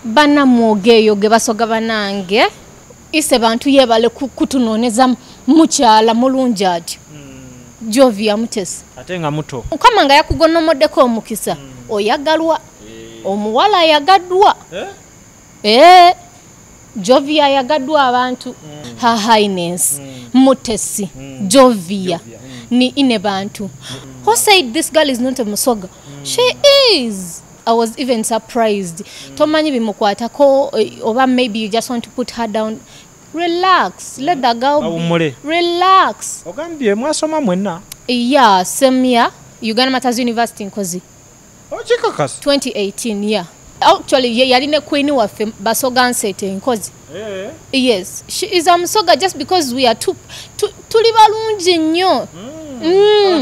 bana mwogeyo ge basoga banange ise bantu yebale kutunoneza mukyala mulungi ati Jovia Mutesi atenga muto kama nga yakugonomoddeko omukisa oyagalwa omuwala yagadwa Jovia yagadwa abantu Her Highness Mutesi Jovia ni ine bantu who said this girl is not a musoga she is. I was even surprised tomanyi bimukwatako oba maybe you just want to put her down. Relax, let the girl be. Relax. Ogambye mwasoma mwenna. Yeah, same year, Uganda Matters University in Kozi. Oh, chikakas. 2018, yeah. Actually, yaline queen wafe basoga ansete in Kozi. Yes, she is musoga just because we are tuli balungi nnyo.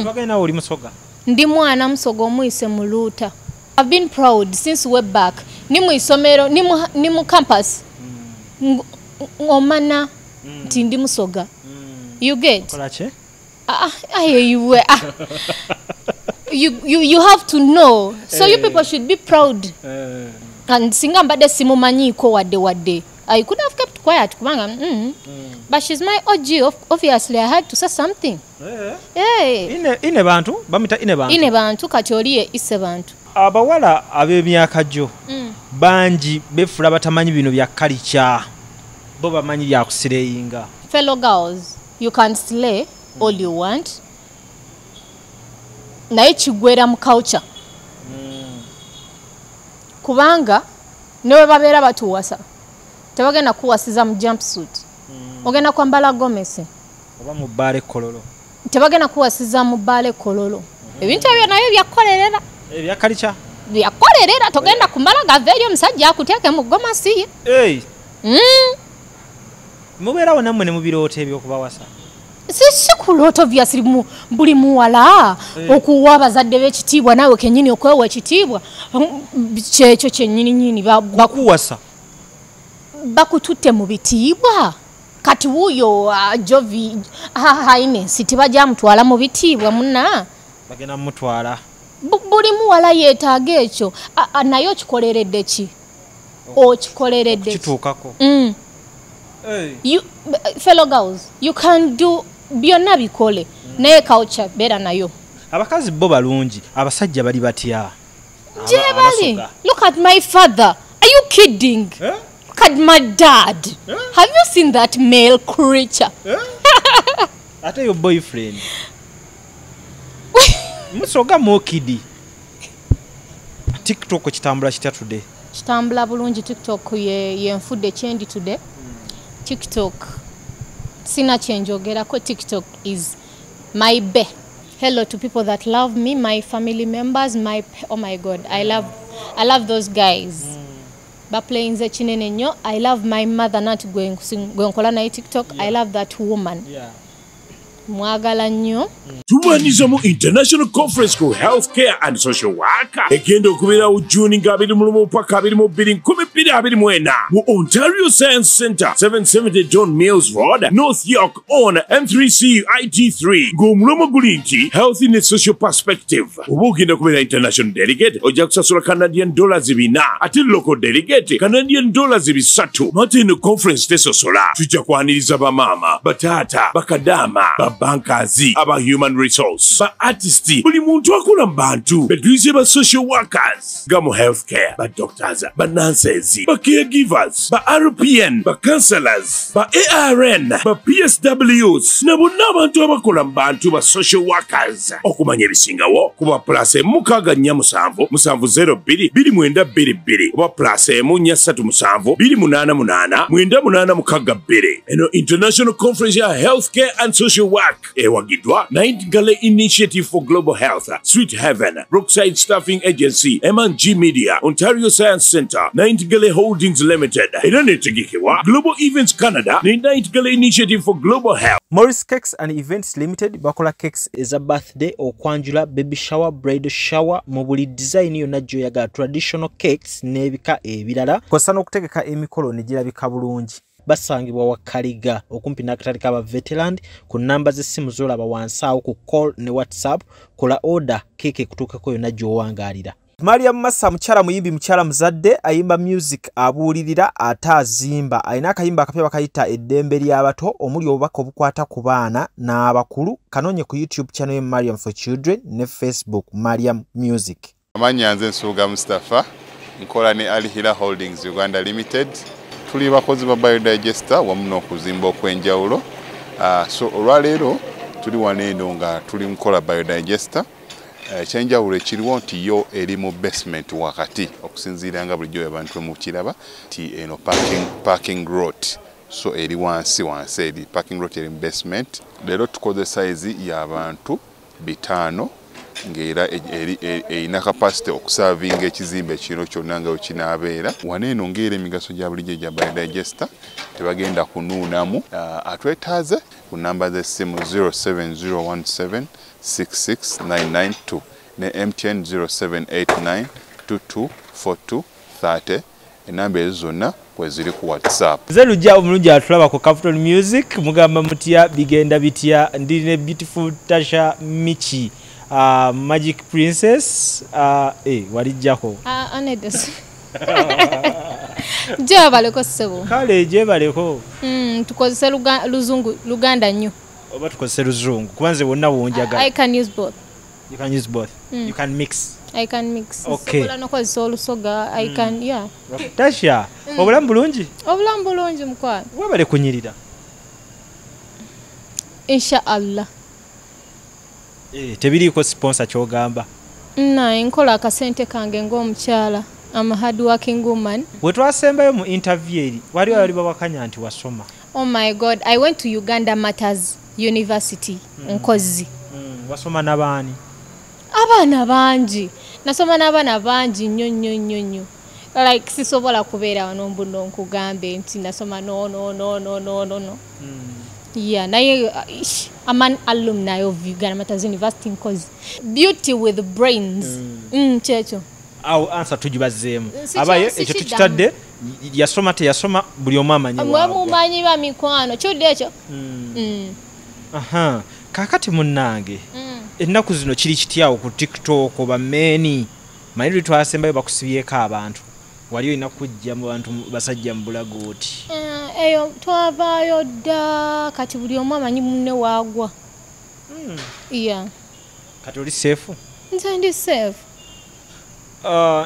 Bagenda oli musoga. Ndi mwana musoga omuyise muluta. I've been proud since way back. Ni mu isomero, ni mu campus. Omana tindi musoga. You get? Kolache? You have to know. So you people should be proud. And singa mbade simumanyi ko wade. I could have kept quiet kubanga. But she's my OG. Obviously I had to say something. Ine bantu, bamita ine bantu. Ine bantu kati oliye ise bantu. Abawala ab'emyaka jo banji befula batamanyi bino bya culture. Bo bamanyi bya kusireyinga. Fellow girls, you can slay all you want. Naye kigwera mu culture. Kubanga newe babeera batuwasa. Tebagenda kuwasiza mu jumpsuit. Ogenda kwambala gomesi. Oba mu bale kololo. Tebagenda kuwasiza mu bale kololo. Ebintu ebyo nayo byakolerera. Ebya culture. Byakolerera togenda kumala gavelyo musajja akuteeke mu gomasi. Mubeerawo nammwe ne mubirooto ebyo okubawasa. Si kulooto obviously buli muwala okuwa abazadde b'ekitiibwa naawe kennyini okwewa ekitiibwa kyekyo kyennyini bakuwasa bakututte mu bitiibwa kati wuuyo Jovi Highness tibajja mutwala mu bitiibwa munna bagenda mutwala buli muwala yeetaaga ekyo naye okikoleredde ki okikoleredde kituukako you fellow girls you can do byonna bikole naye culture beera nayo abakazi bo balungi abasajja bali batya jebali look at my father are you kidding look at my dad have you seen that male creature ate your boyfriend musoga mokidi TikTok kitambula kitya today kitambula bulungi TikTok ye nfudde change today TikTok sina change ogerako TikTok is my be. Hello to people that love me, my family members, oh my god, I love those guys. But playing the chinene nyo, I love my mother not going kola na TikTok. I love that woman. Yeah. Mwagala nnyo. Tumaniza mu International Conference for Healthcare and Social Worker. Egenda okubera u June nga 21 paka 22 mu Ontario Science Center, 770 John Mills Road, North York on M3C IT3. Ng'omulomo guli nti Health in a Social Perspective. Oba ogenda kubera international delegate, ojja kusasula Canadian dollars 4. Ate local delegate, Canadian dollars 3. Mate eno conference tesosola. Tujja kwaniriza bamama, batata, bakadama, bankazi, aba human resource, ba artisti, buli muntu akola mu bantu, betulize ba social workers, gamu healthcare, ba doctors, ba nurses, ba caregivers, ba RPN, ba counselors, ba ARN, ba PSWs, na bonna abantu abakola mu bantu ba social workers. Okumanya ebisingawo kuba plus 647 702 2922 oba plus 137 288 9862. Eno International Conference ya Healthcare and Social Work ewagidwa Nightingale Initiative for Global Health, Sweet Heaven, Brookside Staffing Agency, M&G Media, Ontario Science Center, Nightingale Holdings Limited, era netegekebwa Global Events Canada ne Nightingale Initiative for Global Health. Morris Cakes and Events Limited bakola cakes eza birthday okwanjula baby shower bridal shower mu buli design yonna gyoyagala traditional cakes n'ebika ebirala kosa n'okutegeka emikolo ne girabika bulungi. Basangibwa wa Kaliga okumpi n'akatale k'aba veteran ku namba z'essimu z'olaba wansi awo ku call ne WhatsApp kola order keke kutuukako yonna gy'owangaalira. Mariam Massa mukyala muyimbi mukyala muzadde ayimba music abuulirira ate azimba alina akayimba akapya bakayita eddembe ly'abato omuli obubaka obukwata ku baana n'abakulu kanoonye ku YouTube channel Mariam for Children ne Facebook Mariam Music. Amanya nze Nsuuga Mustafa nkola ne Alihira Holdings Uganda Limited tuli bakozi ba biodigester wamu n'okuzimba okwenjawulo so olwaleero tuli waneeno nga tuli nkola biodigester ekyenjawulo ekiriwo nti yo eri mu basement wakati okusinziira nga bulijjo abantu mu kiraba ti eno parking lot so eri wansi eri parking lot eri mu basement leero tukozesa size y'abantu 5 ng'era erina capacity okusavinga ekizimbe kino kyonna nga wekinaabeera waneeno ng'era emigaso gya bulijjo gya biodigester tebagenda kunuunamu atwetaaze ku namba z'essimu 07017669992 ne MTN 0789224230 enamba ezo zonna kweziri ku WhatsApp. Nze lujja omulungi atulaba ku Capital Music mugamba mutya bigenda bitya ndi ne beautiful Tasha Michi Magic Princess walijjako anedes jebaleko sebo kale jebaleko tukozese luzungu luganda nnyo oba tukozese luzungu kubanze wonna wonjaga I can use both. You can use both. You can mix. I can mix. Okay. Sobola nokozesa olusoga I can yeah. Tasha obulamu bulungi? Obulamu bulungi mukwano. Wabale kunyirira. Inshallah. Tebiriiko sponsor kyogamba. Nkola akasente kange ng'omukyala. I'm a hard working woman. We twasembayo mu interview eri wali babakanya nti wasoma. Oh my God, I went to Uganda Matters University Nkozi. Wasoma n'abaani? Abaana bangi. Nasoma n'abaana bangi nnyo. Like sisobola kubeera wano mbuno nkugambe nti nasoma no. Yeah, naye I'm an alumni of Uganda Matters University Nkozi. Beauty with brains. Checho. Awo answer tujibazeemu. Abaye ekyo tukitadde yasoma teyasoma buli omu amanyi waabwe. Mumanyi ba mikwano kyodde ekyo. Aha. Kakati munnange. Ennaku zino kiri kityawo ku TikTok oba meni. Mayiri twasembayo bakusibyeko abantu. Wali olina kujja mu bantu basajja mu bulagooti. Eyo twavaayo dda kati buli omu amanyi munne waagwa. Yeah. Kati oli safe? Nze ndi safe.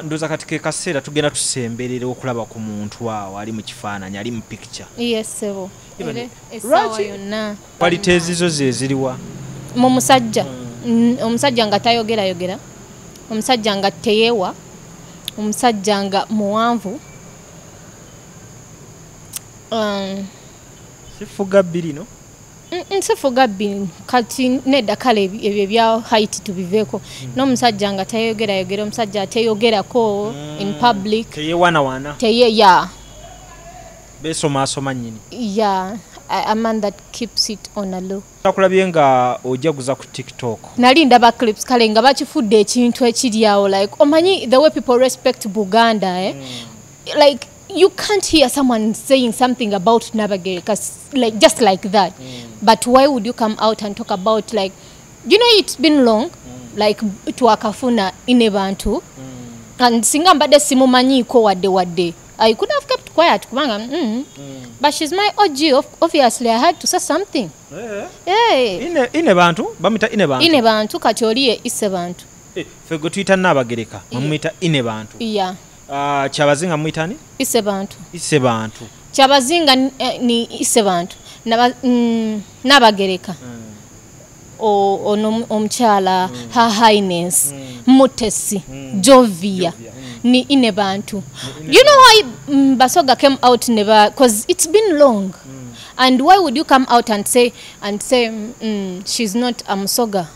Ndoza kati ke kaseera tugenda tusemberera okulaba ku muntu awo ali mu kifaananyi ali mu picture. Yes sebo. Esawa yonna. Qualities zo zeziriwa? Mu musajja. Omusajja nga tayogera. Omusajja nga teyewa. Omusajja nga muwanvu. Sifuga bbiri no? Nsifuga bbiri kati nedda kale ebyo bya height tubiveeko. N'omusajja nga tayogera omusajja ateyogerako in public. Teyewana. Yeah. Besoma nnyini. Yeah. A man that keeps it on a low. Nakulabye nga ojaguza ku TikTok. Nali ndaba clips kale nga bakifudde ekintu ekiri awo like omanyi the way people respect Buganda like you can't hear someone saying something about Nabagere like just like that. But why would you come out and talk about like it's been long like twakafuna inebantu and singa mbadde simumanyiiko wadde I could have kept quiet kubanga but she's my OG obviously I had to say something. Inebantu bamita inebantu kati oliye isebantu fego tuyita Nabagereka bamuyita inebantu. Yeah. Kyabazinga muyitani? Isebantu. Kyabazinga ni isebantu. Nabagereka. Omukyala Her Highness Mutesi Jovia ni inebantu. You know why Basoga came out never because it's been long. And why would you come out and say she's not a Musoga?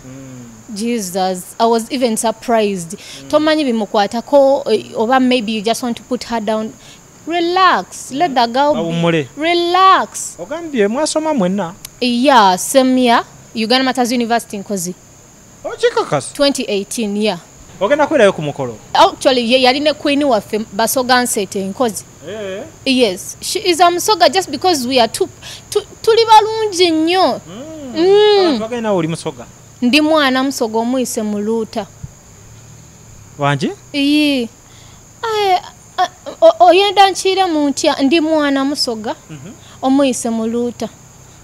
Jesus, I was even surprised. Tomanyi bimukwatako oba maybe you just want to put her down. Relax, let the girl be. Relax. Ogambye mwasoma mwenna? Yeah, same year, Uganda Matters University Nkozi. Ochikakas? 2018, yeah. Ogenda kwerayo ku mukolo? Actually, yali ne queen waffe Basoga Nsete Nkozi. Yes, she is a Musoga just because we are tuli balungi nnyo. Bagenda oli Musoga? Ndi mwana Musoga omuyise mu luuta. Wanje? Iyi. Oyenda nchire muntya ndi mwana musoga. Omuyise muluta.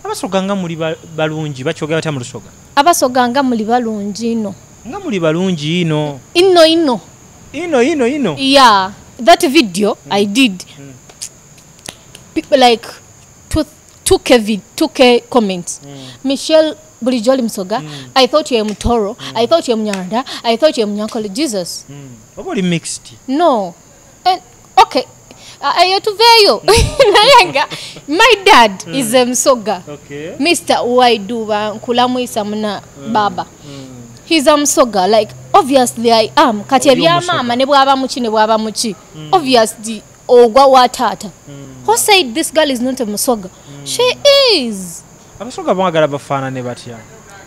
Abasoga nga muli balungi bakyogera batya mu Lusoga? Abasoga nga muli balungi ino. Nga muli balungi ino. Ino. Ino. Yeah, that video I did. People like 2K comments. Michelle Bulijoli Msoga, I thought you were Mutoro, I thought you were Mnyaranda, I thought you were Mnyankole. Jesus. What mixed? No. And okay. Ayotuveyo. My dad is Msoga. Okay. Mr. Waiduwa Nkulamwisa muna baba. He's Msoga. Like obviously I am. Kati ebya mama ne bwaba muchi ne bwaba muchi. Obviously ogwa watata. Who said this girl is not a Msoga? She is. Abasoga bangala bafana ne batya.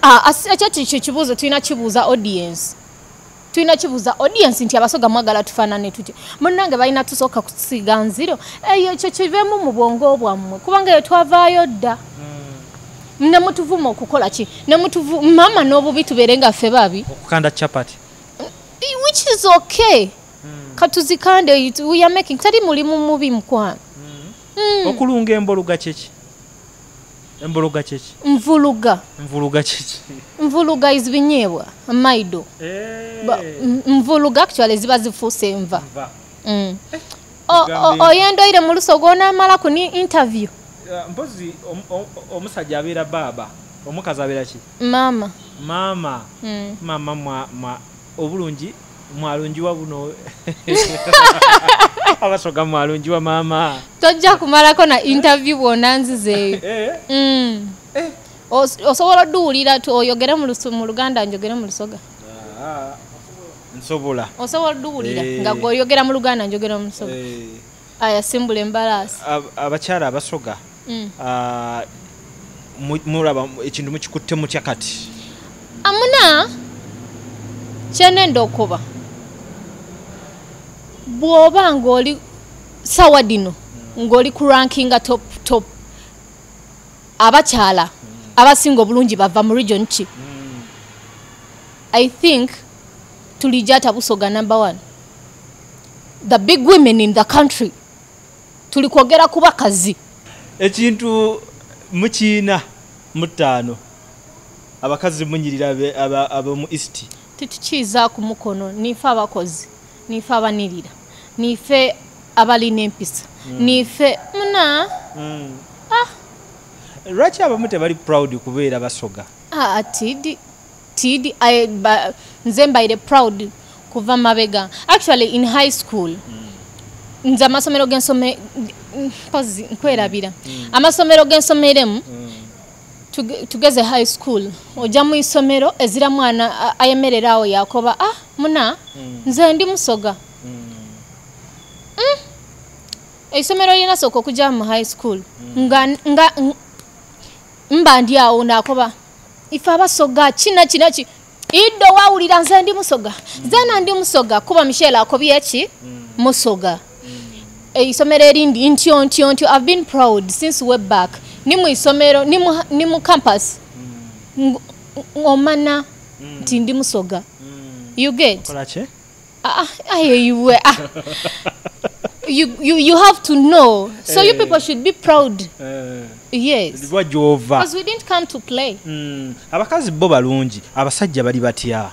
Achati chibuzo tuina chibuza audience. Tuina chibuza audience nti abasoga mwagala tufanane tuti. Munange balina tusoka kusiga nziro. Eyo kyo kivemu mu bwongo bwammwe. Kubanga yo twavaayo dda. Ne mutuvuma okukola ki? Ne mutuvu mama n'obubi tuberenga ffe babi. Okukanda chapati. Which is okay. Katuzikande we are making tali mulimu mubi mkwana. Okulunga emboluga kyeki. Emboluga kyeki. Mvuluga kyeki. Mvuluga is binyebwa maido. Mvuluga actually ziba zifuse enva. Oyendo ile mu Lusoga onamala ku ni interview. Mpozi omusajja abeera baba. Omukazi abeera ki? Mama. Mama mwa obulungi mwalungiwa buno. Abasoga mwalungiwa mama. Tojja kumalako na interview bonanzizeeyo. Osobola duulira tu oyogera mu Luganda njogera mu Lusoga. Nsobola. Osobola duulira nga goyogera mu Luganda njogera mu Lusoga. Aya simbula embalasi. Abakyala abasoga. Mulaba ekintu mukikutte mutya kati. Amuna kyenenda okuba. Bwoba ng'oli sawa dino ng'oli ku rankinga top abakyala abasinga obulungi bava mu region ki. I think tulijata Busoga #1. The big women in the country. Tulikwogera ku bakazi. Ekintu mukiina mutano. Abakazi munyirira aba mu East. Titukiza ku mukono nifa abakozi. Nife abanirira nife abalina empisa nife muna lwaki abamu tebali proud kubeera basoga? Tidi nze mbaire proud kuva mabega. Actually in high school nze amasomero gensome pozi nkwerabira amasomero gensomeremu tugeze high school ojja mu isomero ezira mwana ayemererawo yakoba muna nze ndi Musoga. Isomero lina soko kujja mu high school nga mba ndi awo nakoba ifa Abasoga kina ki iddo wawulira nze ndi Musoga zena ndi Musoga kuba Michelle akobye ki Musoga. Isomero erindi ntyo I've been proud since way back. Ni mu isomero ni mu campus ngomana nti ndi Musoga. You get? Kolache? You have to know. So you people should be proud. Yes. Because we didn't come to play. Abakazi bo balungi, abasajja bali batya.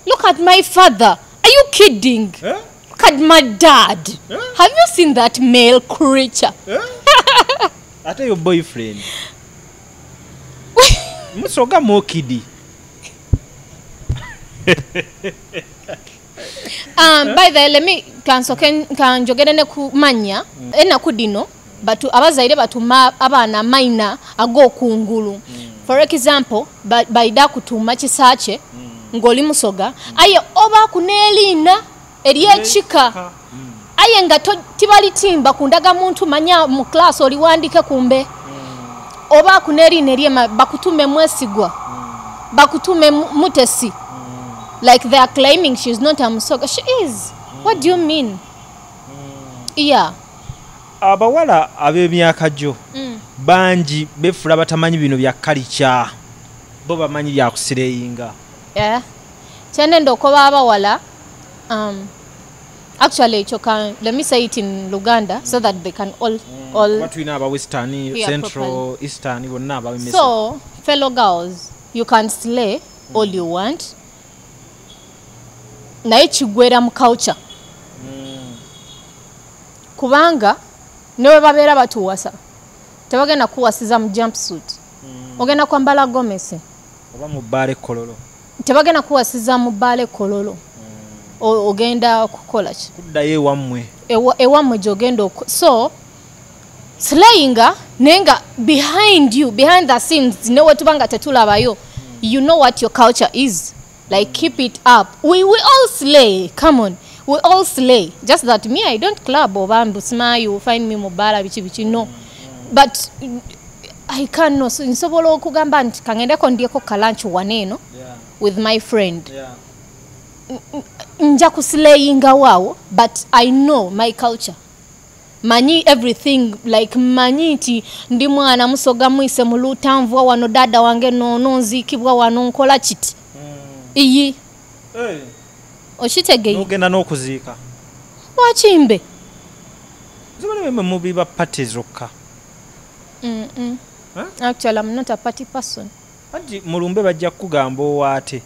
Look at my father. Are you kidding? Look at my dad. Have you seen that male creature? Ate your boyfriend. Musoga mo kidi. By the way, let me kanjogere ne kumanya ena kudino batu abazaire batuma abana maina ago kungulu. For example, baida kutuma kisache ngoli Musoga aye oba kunelina eryechika aye nga tibali timba kundaga muntu manya mu class oli wandike kumbe oba kunelina eryema bakutume mwesigwa bakutume mutesi. Like they are claiming she's not a Musoga. She is. What do you mean? Yeah. Abawala ab'emyaka jo bangi befula batamanyi bino bya culture. Bo bamanyi bya kusireyinga. Yeah. Kyendenda okoba abawala, actually let me say it in Luganda so that they can all between our Western, Central, Eastern, so fellow girls, you can slay all you want. Naye kigwera mu culture. Kubanga newe babeera batuwasa. Tebagenda kuwasiza mu jumpsuit. Ogenda kwambala gomesi. Oba mu bbale kololo. Tebagenda kuwasiza mu bbale kololo. Ogenda kukola ki? Kuddayo ewammwe. Ewammwe gy'ogenda so slayinga nenga behind the scenes newe tubanga tetulabayo. You know what your culture is. Like keep it up. We all slay. Come on. We all slay. Just that me, I don't club or bambusma, you find me mobala bichi no. But I can't know. So in sobolo kugamba nti kangenda kondieko kalanchu waneno with my friend. Yeah. Nja kuslayinga wao, but I know my culture. Manyi everything like manyiti ndi mwana musoga mwise mulutanvwa wano dada wange no nzikibwa wano nkola kiti. Iyi. Oshitegeye. Ogenda n'okuziika. Wakimbe. Zibale mubi ba party zokka. Actually, I'm not a party person. Anti mulumbe bajja kugamba owaate.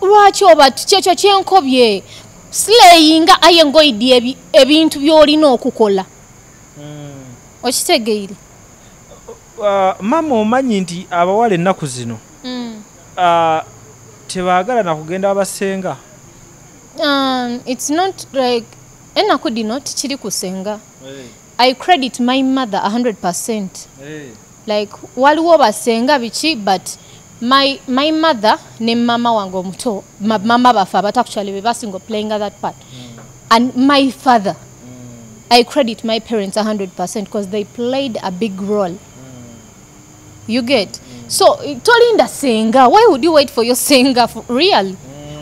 Lwaki oba kyekyo kyenkobye. Slayinga ayengoidi ebintu byolina okukola. Okitegeere. Mama omanyi nti abawale ennaku zino. Tebaagala na kugenda abasenga. It's not like ennaku dino tikiri kusenga. I credit my mother 100%. Like waliwo basenga biki, but my mother ne mama wange omuto, mama bafa, but actually we basingo playing that part. And my father, I credit my parents 100% because they played a big role. You get? So, tolinda senga, why would you wait for your senga for real?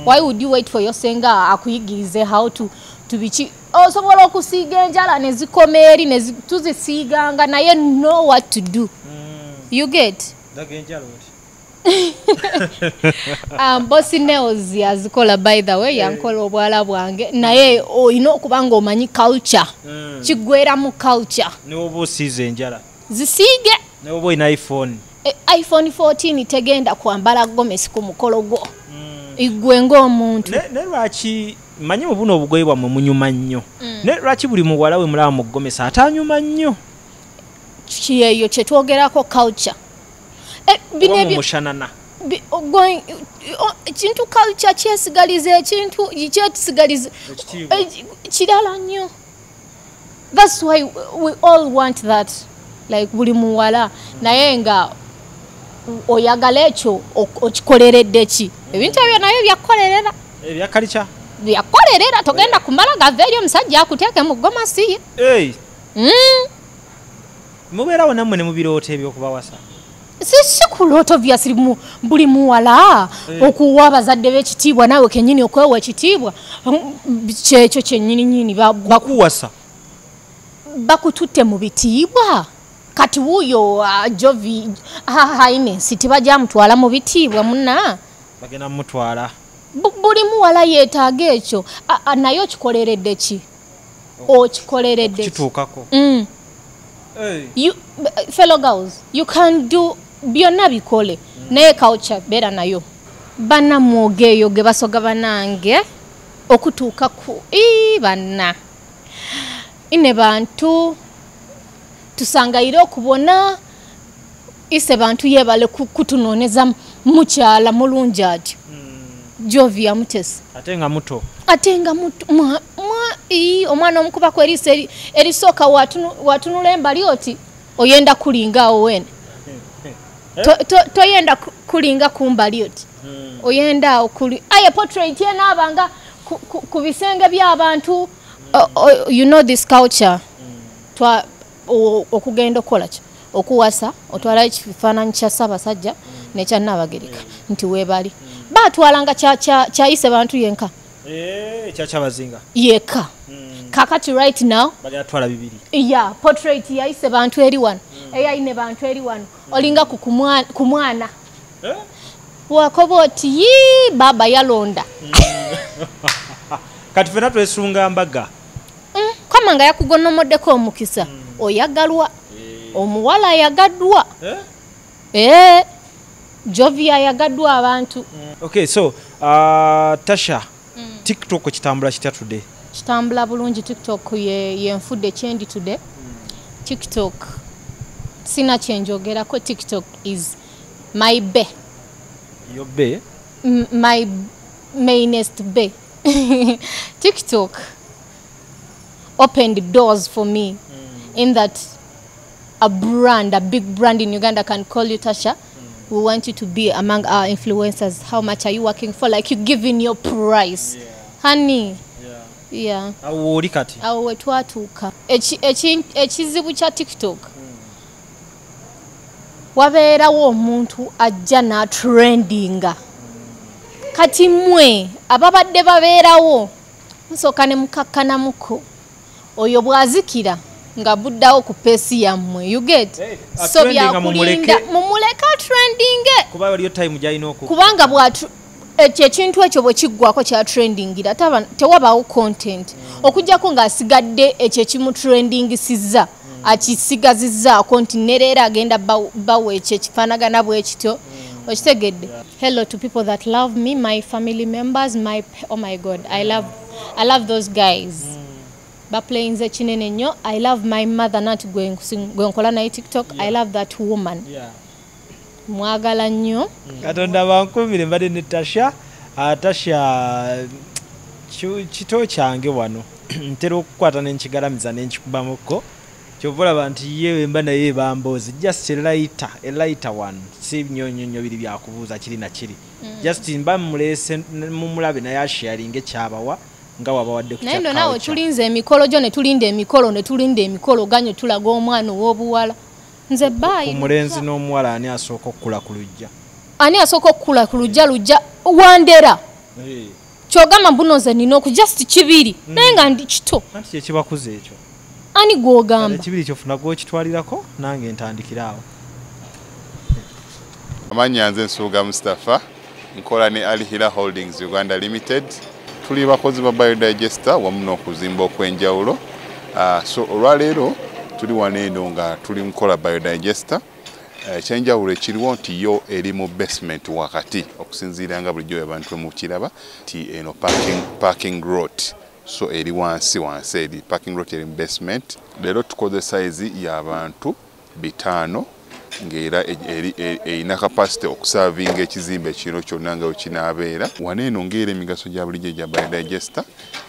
Why would you wait for your senga akuyigize how to be cheap? Oh, sobola okusiga enjala nezikomeri netuzisiganga naye know what to do. You get? Bossy nails yazikola by the way yankola obwala bwange naye oyina okubanga omanyi culture. Kigwera mu culture. Ne obo osize enjala. Zisige. Ne obo ina iPhone. iPhone 14 tegenda kwambala gomesi ku mukolo gwo. Igwe ng'omuntu. Ne lwaki manyi mubuno obugoye bwamwe munyuma nnyo. Ne lwaki buli muwala we mulaba mu gomesi atanyuma nnyo. Kiyeyo kye twogerako culture. Bine mushanana. Going kintu culture kyesigalize ekintu kyesigalize kirala nnyo. That's why we all want that. Like buli muwala naye nga oyagala ekyo okikoleredde ki ebintu ebyo nayo byakolerera ebyakalicha byakolerera togenda kumala gaveeri omusajja akuteeke mu gomasi ye mubeerawo nammwe ne mubirooto ebyokubawasa si kulooto obviously buli muwala okuwa abazadde b'ekitiibwa naawe kennyini okwewa ekitiibwa kyekyo kyennyini bakuwasa bakututte mu bitiibwa kati wuyo Jovi Highness tibajja mutwala mu bitiibwa munna bagenda mutwala buli muwala yeetaaga ekyo nayo kikoleredde ki okikoleredde kituukako you fellow girls you can do byonna bikole naye culture beera nayo bannamwogeeyo ge basoga banange okutuuka ku banna ine bantu tusangayire okubona ise bantu yebale kutunoneza mukyala mulungi atyo Jovia Mutesi atenga muto omwana omukuba ku erise erisooka watunula embali oti oyenda kulinga wene toyenda kulinga kumbali oti oyenda okuli aye portrait yenaabanga ku bisenge by'abantu you know this culture okugenda okola ki okuwasa otwala ekifaananyi kya Ssaabasajja nekya Nnaabagereka nti weebali baatwalanga kyayise bantu yenka kya Kyabazinga yeka kakati right now bali atwala bibiri portrait yayise bantu eri wano eyayine bantu eri wano olinga ku mwana Wakoba oti baba yalonda. Kati fena twesunga mbaga. Kama nga yakugonnomoddeko omukisa. Oyagalwa. Omuwala yagadwa. Jovia yagadwa abantu. Okay, so Tasha, TikTok kitambula kitya today? Kitambula bulungi. TikTok yenfudde kyendi today. TikTok sina kyenjogerako. TikTok is my bay. Your bay? My mainest bay. TikTok opened doors for me in that a big brand in Uganda can call you, Tasha. We want you to be among our influencers. How much are you working for? Like you giving your price. Honey. Yeah. Awo kati. Awo twatuuka. Ekizibu kya TikTok. Wabeerawo omuntu ajja na trendinga. Kati mwe ababadde babeerawo musooka ne mukakkanamuko. Oyo bwazikira nga buddawo ku peesi yammwe. You get? So byakulinda mumuleka trendinge. Kuba waliyo time gyalina okuba. Kubanga bwatu ekintu ekyo bwe kiggwako kya trendingira tewabaawo content. Okujjako ng'asigadde ekyo ekimutrendingisiza akisigazizzaako nti nereera agenda bawo ekyo ekifaanagana bwe kityo. Okitegedde? Hello to people that love me, my family members, oh my God, I love those guys. Baplayinze kinene nnyo. I love my mother not gwe nkola naye TikTok. I love that woman. Mwagala nnyo. Katonda bankumire mbadde ne Tasha. Tasha kito kyange wano. Ntera okukwata n'enkigalamiza n'enkikubamuko. Kyovula banti yewe mba naye bambozi. Just a lighter one. Si nnyonyo biri byakubuuza kiri na kiri. Just mba mulese mumulabe naye asharinge kyabawa. Nga wabawadde ku naye ndo nawe tulinze emikolo gyo ne tulinda emikolo ganyo tulaga omwana ow'obuwala. Nze bye. Omulenzi n'omuwala ani asooka okukula ku lujja? Ani asooka okukula ku lujja wandera. Kyogamba mbunoze nina oku just kibiri. Naye nga ndi kito. Anti kye kibakuze ekyo. Ani gw'ogamba? Kibiri kyofuna gw'okitwalirako nange ntandikiraawo. Amannya nze Yesunga Mustafa, nkola ne Alihira Holdings Uganda Limited. Tuli bakozi ba biodigester wamu n'okuzimba okw'enjawulo. So olwaleero tuli wano eno nga tuli nkola biodigester. Ekyenjawulo ekiriwo nti yo eri mu basement wakati okusinziira nga bulijjo abantu mu kiraba ti eno parking lot. So eri wansi eri parking lot eri mu basement. Leero tukoze size y'abantu 5 ng'era erina capacity okusavinga ekizimbe kino kyonna nga wekinaabeera. Wano eno ng'era emigaso gya bulijjo gya biodigester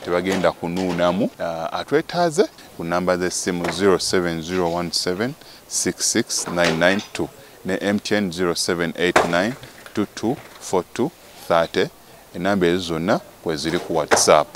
tebagenda kunuunamu. Atwetaaze ku namba z'essimu 07017669992 ne MTN 0789224230. Enamba ezo zonna kweziri ku WhatsApp.